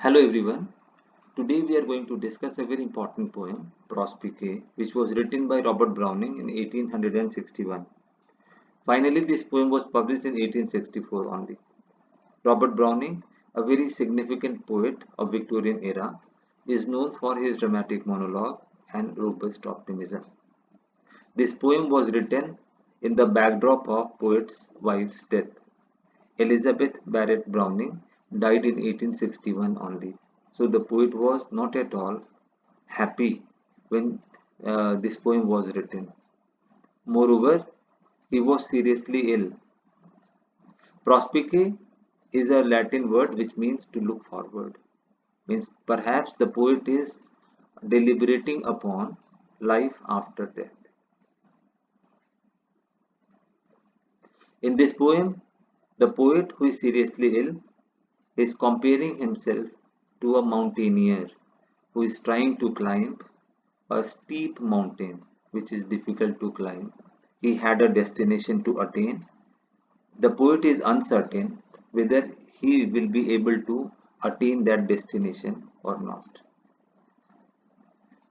Hello everyone. Today we are going to discuss a very important poem, Prospice, which was written by Robert Browning in 1861. Finally, this poem was published in 1864 only. Robert Browning, a very significant poet of Victorian era, is known for his dramatic monologue and robust optimism. This poem was written in the backdrop of poet's wife's death. Elizabeth Barrett Browning died in 1861 only. So the poet was not at all happy when this poem was written. Moreover, he was seriously ill. Prospice is a Latin word which means to look forward. Means perhaps the poet is deliberating upon life after death. In this poem, the poet who is seriously ill is comparing himself to a mountaineer who is trying to climb a steep mountain which is difficult to climb. He had a destination to attain. The poet is uncertain whether he will be able to attain that destination or not.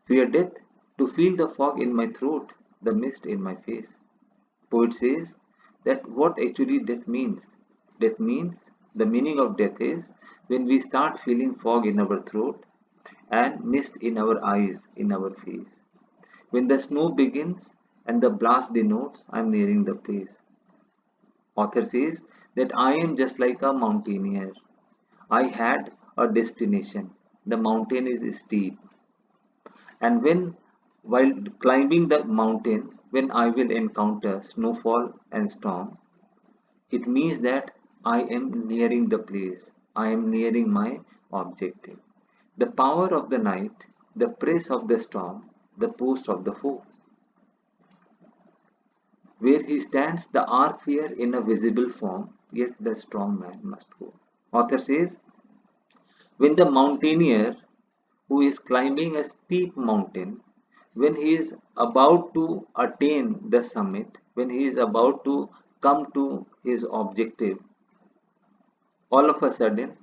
Fear death, to feel the fog in my throat, the mist in my face. Poet says that what actually death means. Death means, the meaning of death is when we start feeling fog in our throat and mist in our eyes, in our face. When the snow begins and the blast denotes I am nearing the place. Author says that I am just like a mountaineer. I had a destination. The mountain is steep. And while climbing the mountain, when I will encounter snowfall and storm, it means that I am nearing the place. I am nearing my objective. The power of the night, the press of the storm, the post of the foe. Where he stands, the arc fear in a visible form, yet the strong man must go. Author says, when the mountaineer who is climbing a steep mountain, when he is about to attain the summit, when he is about to come to his objective, all of a sudden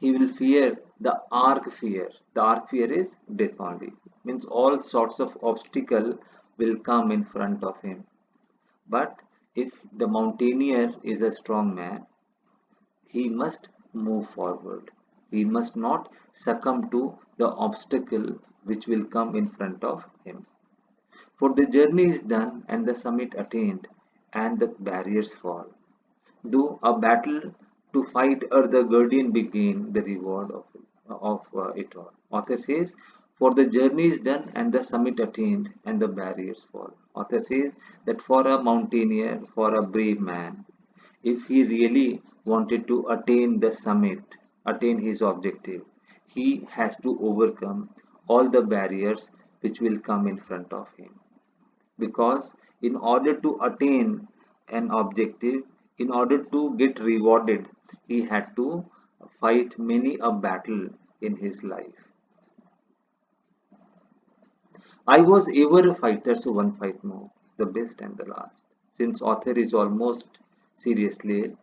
he will fear the arc fear. The arc fear is death only. Means all sorts of obstacle will come in front of him. But if the mountaineer is a strong man, he must move forward. He must not succumb to the obstacle which will come in front of him. For the journey is done and the summit attained, and the barriers fall. Though a battle to fight ere the guardian began, the reward of it all. Author says, for the journey is done and the summit attained, and the barriers fall. Author says that for a mountaineer, for a brave man, if he really wanted to attain the summit, attain his objective, he has to overcome all the barriers which will come in front of him. Because in order to attain an objective, in order to get rewarded, he had to fight many a battle in his life. I was ever a fighter, so one fight more, the best and the last. Since author is almost seriously ill,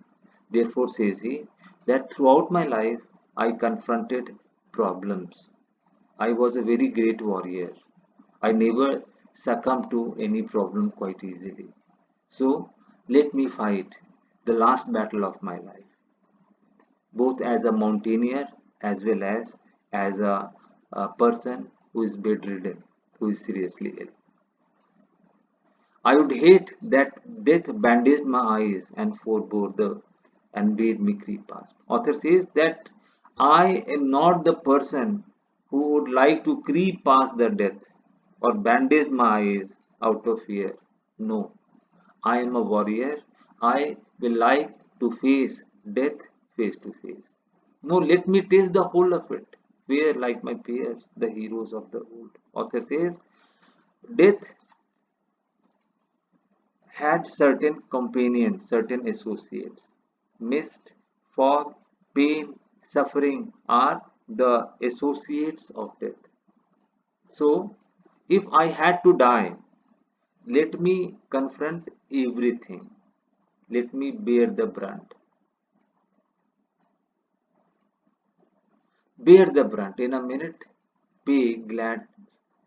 therefore says he that throughout my life I confronted problems. I was a very great warrior. I never succumbed to any problem quite easily. So let me fight the last battle of my life, both as a mountaineer as well as a person who is bedridden, who is seriously ill. I would hate that death bandaged my eyes and forebore the and bade me creep past. Author says that I am not the person who would like to creep past the death or bandage my eyes out of fear. No, I am a warrior. I will like to face death face to face. No, let me taste the whole of it. Fear like my peers, the heroes of the old. Author says, death had certain companions, certain associates. Mist, fog, pain, suffering are the associates of death. So, if I had to die, let me confront everything. Let me bear the brunt. bear the brunt in a minute, pay glad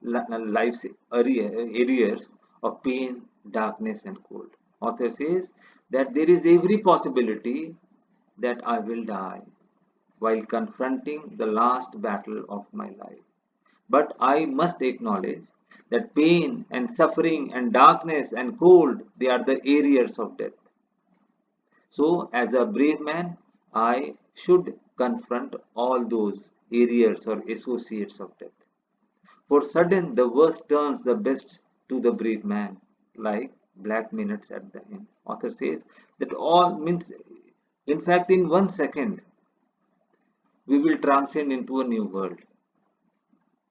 life's arrears of pain, darkness, and cold. Author says that there is every possibility that I will die while confronting the last battle of my life. But I must acknowledge that pain and suffering and darkness and cold, they are the areas of death. So, as a brave man, I should confront all those areas or associates of death. For sudden the worst turns the best to the brave man, like black minutes at the end. Author says that all means, in fact, in 1 second, we will transcend into a new world.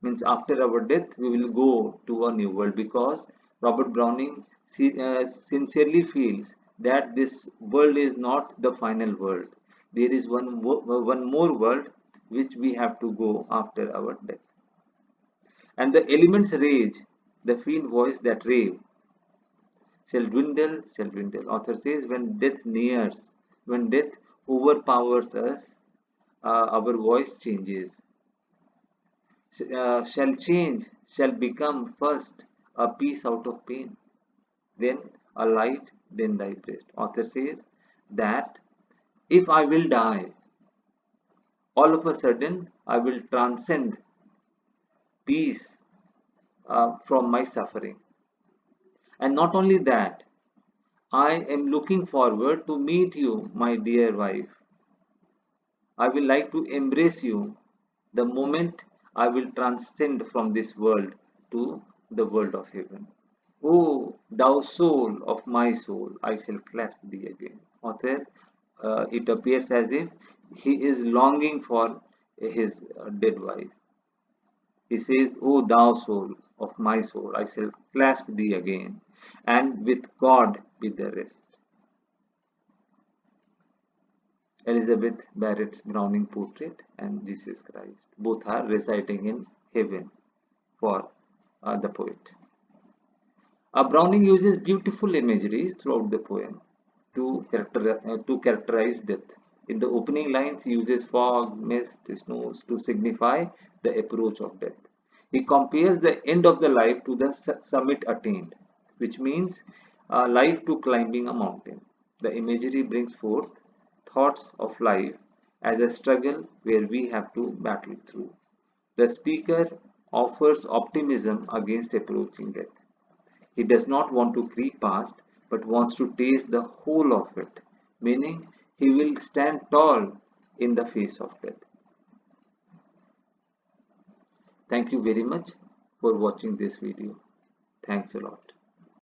Means after our death, we will go to a new world, because Robert Browning sincerely feels that this world is not the final world. There is one more world which we have to go after our death. And the elements rage, the fiend voice that rave, shall dwindle. Author says when death nears, when death overpowers us, our voice changes. Shall change, shall become first a piece out of pain, then a light, then thy breast. Author says that if I will die, all of a sudden I will transcend peace from my suffering. And not only that, I am looking forward to meet you, my dear wife. I will like to embrace you the moment I will transcend from this world to the world of heaven. O thou soul of my soul, I shall clasp thee again. Author, it appears as if he is longing for his dead wife. He says, O thou soul of my soul, I shall clasp thee again, and with God be the rest. Elizabeth Barrett's Browning portrait and Jesus Christ. Both are reciting in heaven for the poet. Browning uses beautiful imageries throughout the poem to characterize death. In the opening lines, he uses fog, mist, snows to signify the approach of death. He compares the end of the life to the summit attained, which means life to climbing a mountain. The imagery brings forth thoughts of life as a struggle where we have to battle through. The speaker offers optimism against approaching death. He does not want to creep past, but wants to taste the whole of it, meaning he will stand tall in the face of death. Thank you very much for watching this video. Thanks a lot.